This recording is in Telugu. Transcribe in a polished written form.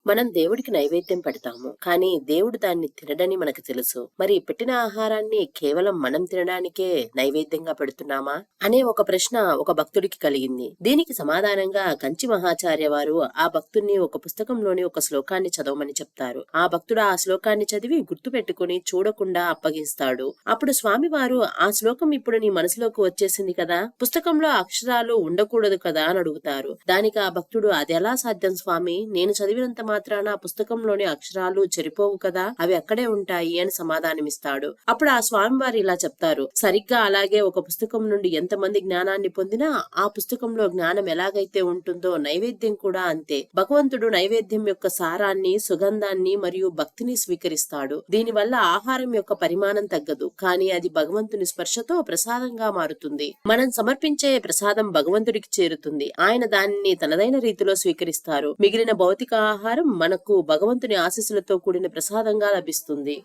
మనం దేవుడికి నైవేద్యం పెడతాము. కానీ దేవుడు దాన్ని తినడని మనకు తెలుసు. మరి పెట్టిన ఆహారాన్ని కేవలం మనం తినడానికే నైవేద్యంగా పెడుతున్నామా? అనే ఒక ప్రశ్న ఒక భక్తుడికి కలిగింది. దీనికి సమాధానంగా కంచి మహాచార్య వారు ఆ భక్తుణ్ణి ఒక పుస్తకంలోని ఒక శ్లోకాన్ని చదవమని చెప్తారు. ఆ భక్తుడు ఆ శ్లోకాన్ని చదివి గుర్తు పెట్టుకుని చూడకుండా అప్పగిస్తాడు. అప్పుడు స్వామివారు ఆ శ్లోకం ఇప్పుడు నీ మనసులోకి వచ్చేసింది కదా, పుస్తకంలో అక్షరాలు ఉండకూడదు కదా అని అడుగుతారు. దానికి ఆ భక్తుడు అది ఎలా సాధ్యం స్వామి, నేను చదివినంత మాత్రాన ఆ పుస్తకంలోని అక్షరాలు చెరిపోవు కదా, అవి అక్కడే ఉంటాయి అని సమాధానమిస్తాడు. అప్పుడు ఆ స్వామివారు ఇలా చెప్తారు, సరిగ్గా అలాగే ఒక పుస్తకం నుండి ఎంతమంది జ్ఞానాన్ని పొందినా ఆ పుస్తకంలో జ్ఞానం ఎలాగైతే ఉంటుందో నైవేద్యం కూడా అంతే. భగవంతుడు నైవేద్యం యొక్క సారాన్ని, సుగంధాన్ని మరియు భక్తిని స్వీకరిస్తాడు. దీనివల్ల ఆహారం యొక్క పరిమాణం తగ్గదు, కానీ అది భగవంతుని స్పర్శతో ప్రసాదంగా మారుతుంది. మనం సమర్పించే ప్రసాదం భగవంతుడికి చేరుతుంది. ఆయన దానిని తనదైన రీతిలో స్వీకరిస్తారు. మిగిలిన భౌతిక ఆహారం మనకు భగవంతుని ఆశీస్సులతో కూడిన ప్రసాదంగా లభిస్తుంది.